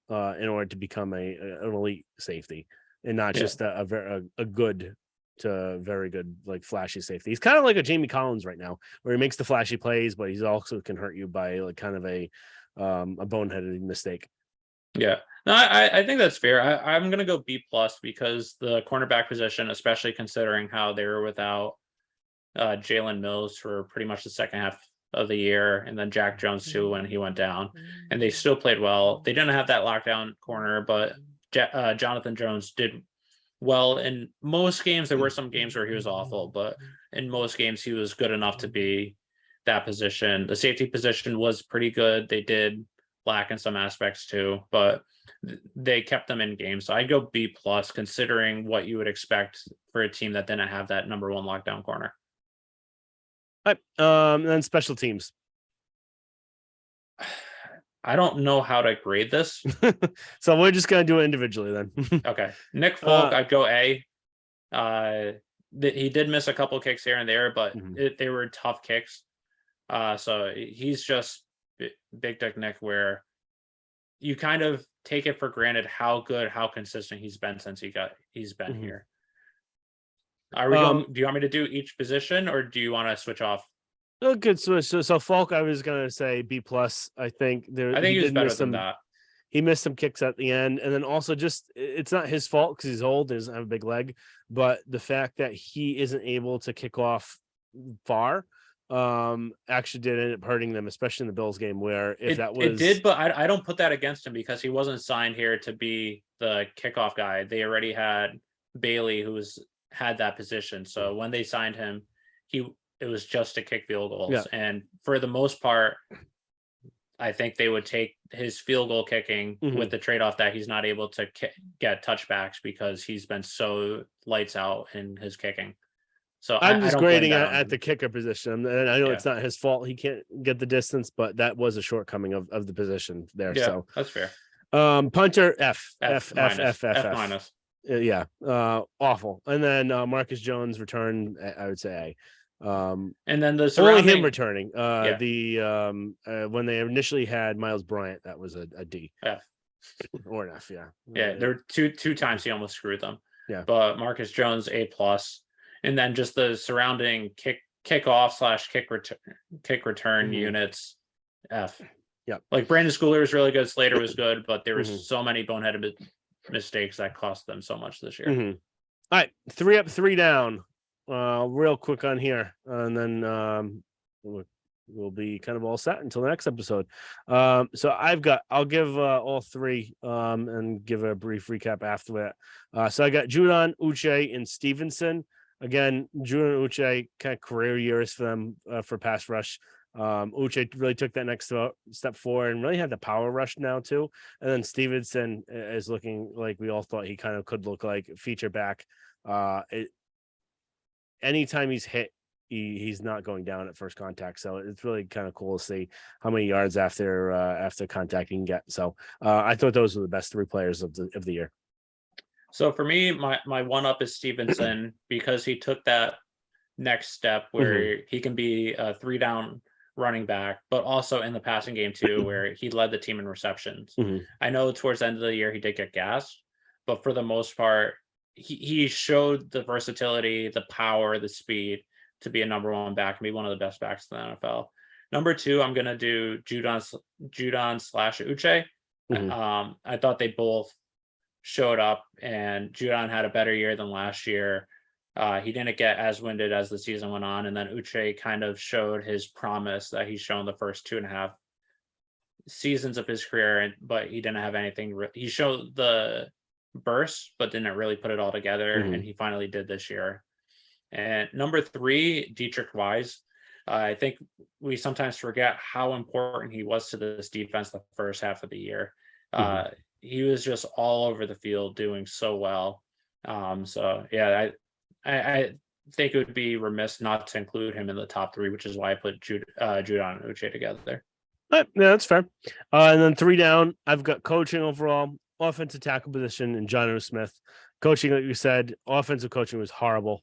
in order to become an elite safety and not yeah, just a good to very good like flashy safety. He's kind of like a Jamie Collins right now, where he makes the flashy plays, but he's also can hurt you by like kind of a boneheaded mistake. yeah. No, I think that's fair. I'm gonna go B plus because the cornerback position, especially considering how they were without Jalen Mills for pretty much the second half of the year, and then Jack Jones too when he went down, and they still played well. They didn't have that lockdown corner, but Jonathan Jones did well in most games. There were some games where he was awful, but in most games he was good enough to be that position. The safety position was pretty good. They did lack in some aspects too, but they kept them in games. So I'd go B plus considering what you would expect for a team that didn't have that number one lockdown corner. All right. And then special teams. I don't know how to grade this. So we're just gonna do it individually then. Okay. Nick Folk, uh, I'd go A. He did miss a couple kicks here and there, but mhm. they were tough kicks. So he's just Big Dick Nick, where you kind of take it for granted how good, how consistent he's been since he's been Mhm. here. Are we going? Do you want me to do each position, or do you want to switch off? Oh, good. So Falk, I was gonna say B plus. I think I think he he was did better miss than some. that. He missed some kicks at the end, and then also just it's not his fault because he's old, and doesn't have a big leg, but the fact that he isn't able to kick off far, actually did end up hurting them, especially in the Bills game, where if that It did, was but I don't put that against him because he wasn't signed here to be the kickoff guy. They already had Bailey, who's had that position. So when they signed him, he it was just to kick field yeah. goals. And for the most part, I think they would take his field goal kicking Mhm. with the trade-off that he's not able to get touchbacks because he's been so lights out in his kicking. So I'm I just don't blame grading that on at him. the kicker position, and I know Yeah. it's not his fault. He can't get the distance, but that was a shortcoming of the position there. Yeah, So, that's fair. punter F F F F minus. F F F F. minus. Yeah, awful. And then Marcus Jones return, I would say A. And then the Only him surrounding, returning. yeah, When they initially had Miles Bryant, that was a D F. or an F. Yeah, Yeah, there were two times he almost screwed them. yeah. But Marcus Jones A plus, and then just the surrounding kickoff slash kick return Mhm. units F. Yep. Like Brandon Schooler was really good, Slater was good, but there were Mhm. so many boneheaded mistakes that cost them so much this year. Mhm. All right, 3 up, 3 down. Real quick on here, and then we'll be kind of all set until the next episode. So I'll give all three and give a brief recap after that. So I got Judon, Uche, and Stevenson. Again, Judon and Uche kind of career years for them for pass rush. Uche really took that next step forward and really had the power rush now too. And then Stevenson is looking like we all thought he kind of could look like feature back. Anytime he's hit, he's not going down at first contact. So it's really kind of cool to see how many yards after contact he can get. So I thought those were the best three players of the year. So for me, my one up is Stevenson because he took that next step where he can be a 3 down running back, but also in the passing game too, where he led the team in receptions. Mhm. I know towards the end of the year he did get gassed, but for the most part, he showed the versatility, the power, the speed to be a number one back and be one of the best backs in the NFL. Number two, I'm gonna do Judon slash Uche. Mhm. I thought they both showed up, and Judon had a better year than last year. He didn't get as winded as the season went on, and then Uche kind of showed his promise that he's shown the first 2.5 seasons of his career, but he didn't have anything. He showed the burst, but didn't really put it all together, and Mhm. he finally did this year. And number 3, Dietrich Wise. I think we sometimes forget how important he was to this defense the first half of the year. Mhm. He was just all over the field doing so well. So yeah, I think it would be remiss not to include him in the top 3, which is why I put Judon and Uche together. Yeah, that's fair. And then 3 down, I've got coaching overall, offensive tackle position, and John O. Smith. Coaching, like you said, offensive coaching was horrible.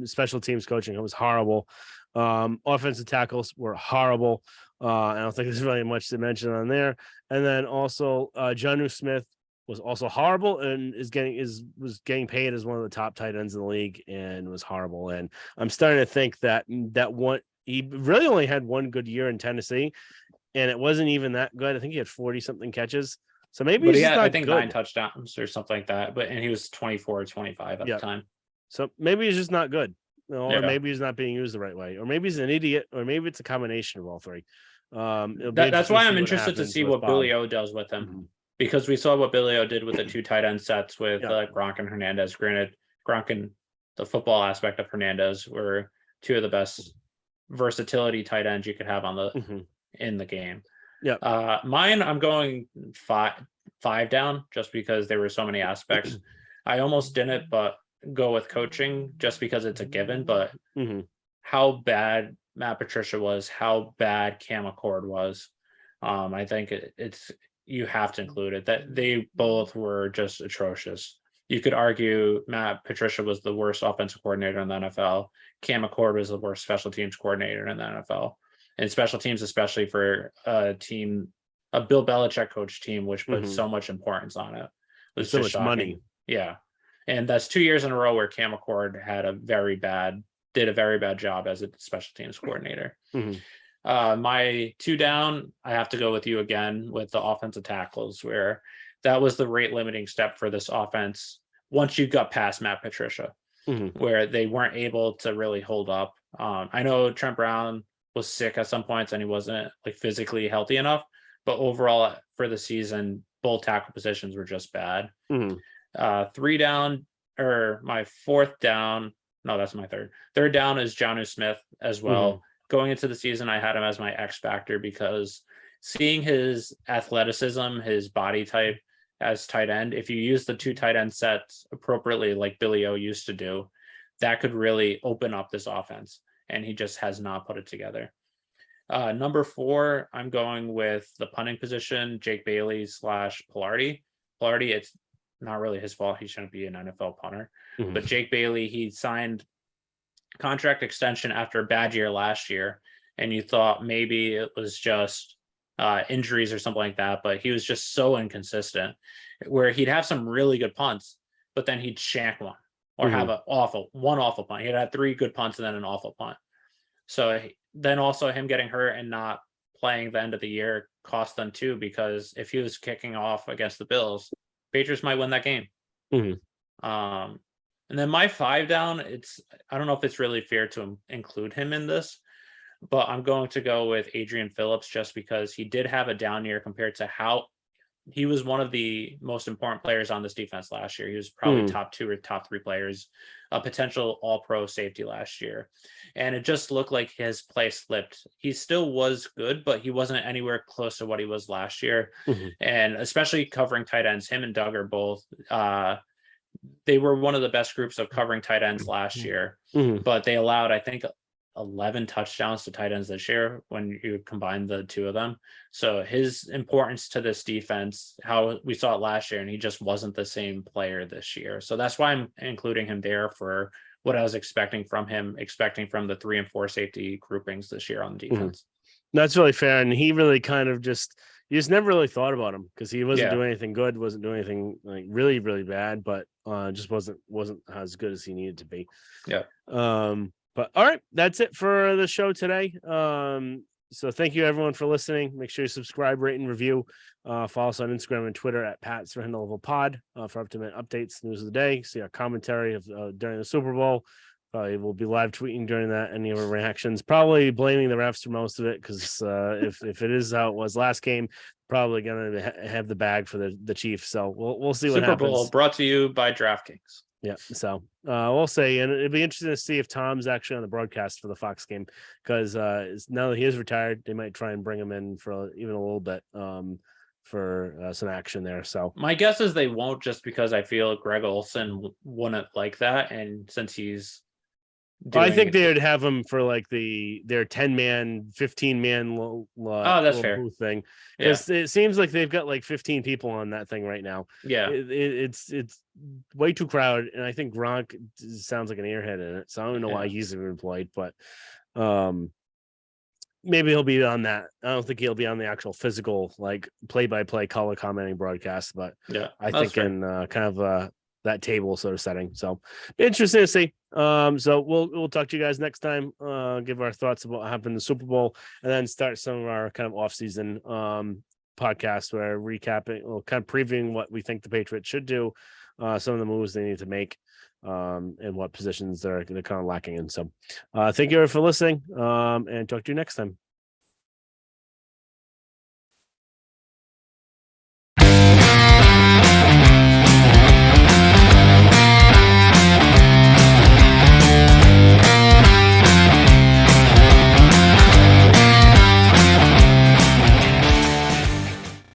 Special teams coaching was horrible. Offensive tackles were horrible. I don't think there's really much to mention on there. And then also, John O. Smith was also horrible and was getting paid as one of the top tight ends in the league and was horrible. And I'm starting to think that he really only had one good year in Tennessee, and it wasn't even that good. I think he had 40 something catches. So maybe But he's he just had, I not think, good. 9 touchdowns or something like that. And he was 24 or 25 at Yeah. the time. So maybe he's just not good. Or Yeah. maybe he's not being used the right way. Or maybe he's an idiot. Or maybe it's a combination of all 3. That's why I'm interested to see what Billy O does with him. Mhm. Because we saw what Billy O did with the 2 tight end sets with Yeah. Gronk and Hernandez. Granted, Gronk and the football aspect of Hernandez were 2 of the best versatility tight ends you could have on the Mhm. in the game. Yeah. Mine, I'm going five down just because there were so many aspects. I almost didn't, but go with coaching just because it's a given. But Mhm. how bad Matt Patricia was, how bad Cam Accord was, I think it's you have to include it. That they both were just atrocious. You could argue Matt Patricia was the worst offensive coordinator in the NFL. Cam Accord was the worst special teams coordinator in the NFL. And special teams, especially for a Bill Belichick coach team, which put Mhm. so much importance on it, was So just much shocking. money. Yeah. And that's 2 years in a row where Cam Accord did a very bad job as a special teams coordinator. Mhm. My 2 down, I have to go with you again with the offensive tackles, where that was the rate limiting step for this offense once you got past Matt Patricia, Mhm. where they weren't able to really hold up. I know Trent Brown was sick at some points and he wasn't like physically healthy enough, but overall for the season, both tackle positions were just bad. Mhm. 3 down, or my 4th down. No, that's my third. Third down is Jonnu Smith as well. Mhm. Going into the season, I had him as my X factor because seeing his athleticism, his body type as tight end, if you use the 2 tight end sets appropriately, like Billy O used to do, that could really open up this offense. And he just has not put it together. Number 4, I'm going with the punting position, Jake Bailey / Pilardi. Pilardi, it's not really his fault. He shouldn't be an NFL punter. Mhm. But Jake Bailey, he signed contract extension after a bad year last year. And you thought maybe it was just injuries or something like that. But he was just so inconsistent where he'd have some really good punts, but then he'd shank one or have Mhm. one awful punt. He'd had 3 good punts and then an awful punt. So then also him getting hurt and not playing the end of the year cost them too, because if he was kicking off against the Bills, Patriots might win that game. Mhm. And then my 5 down, I don't know if it's really fair to include him in this, but I'm going to go with Adrian Phillips just because he did have a down year compared to how he was one of the most important players on this defense last year. He was probably Mhm. top 2 or top 3 players, a potential all-pro safety last year. And it just looked like his play slipped. He still was good, but he wasn't anywhere close to what he was last year. Mhm. And especially covering tight ends, him and Doug are both they were one of the best groups of covering tight ends last year, Mhm. but they allowed, I think, 11 touchdowns to tight ends this year when you combine the 2 of them. So his importance to this defense, how we saw it last year, and he just wasn't the same player this year. So that's why I'm including him there for what I was expecting from the 3 and 4 safety groupings this year on the defense. That's really fair. And he really kind of you just never really thought about him because he wasn't Yeah. doing anything good, wasn't doing anything like really, really bad, but just wasn't as good as he needed to be. Yeah. But all right, that's it for the show today. So thank you everyone for listening. Make sure you subscribe, rate, and review. Follow us on Instagram and Twitter at Pat's for Handle Level Pod for up-to-date updates, news of the day. See our commentary of during the Super Bowl. Probably we'll be live tweeting during that. Any of our reactions, probably blaming the refs for most of it, because if it is how it was last game, probably gonna have the bag for the Chiefs. So we'll see what Super happens. Bowl brought to you by DraftKings. Yeah, so we'll see, and it'd be interesting to see if Tom's actually on the broadcast for the Fox game, because now that he is retired, they might try and bring him in for even a little bit for some action there. So My guess is they won't, just because I feel Greg Olson wouldn't like that, and since he's I think doing, they would have him for like their 10-man, 15-man oh, that's little fair. booth thing, Yeah, because it seems like they've got like 15 people on that thing right now. yeah, It's way too crowded, and I think Gronk sounds like an airhead in it, so I don't know why yeah. he's even employed, but um maybe he'll be on that. I don't think he'll be on the actual physical like play-by-play color commenting broadcast, but Yeah, I that's think fair. in kind of that table sort of setting. So interesting to see. So we'll talk to you guys next time. Give our thoughts about what happened in the Super Bowl, and then start some of our kind of off-season podcast where recapping, well, kind of previewing what we think the Patriots should do, some of the moves they need to make, and what positions they're kind of lacking in. So thank you for listening, and talk to you next time.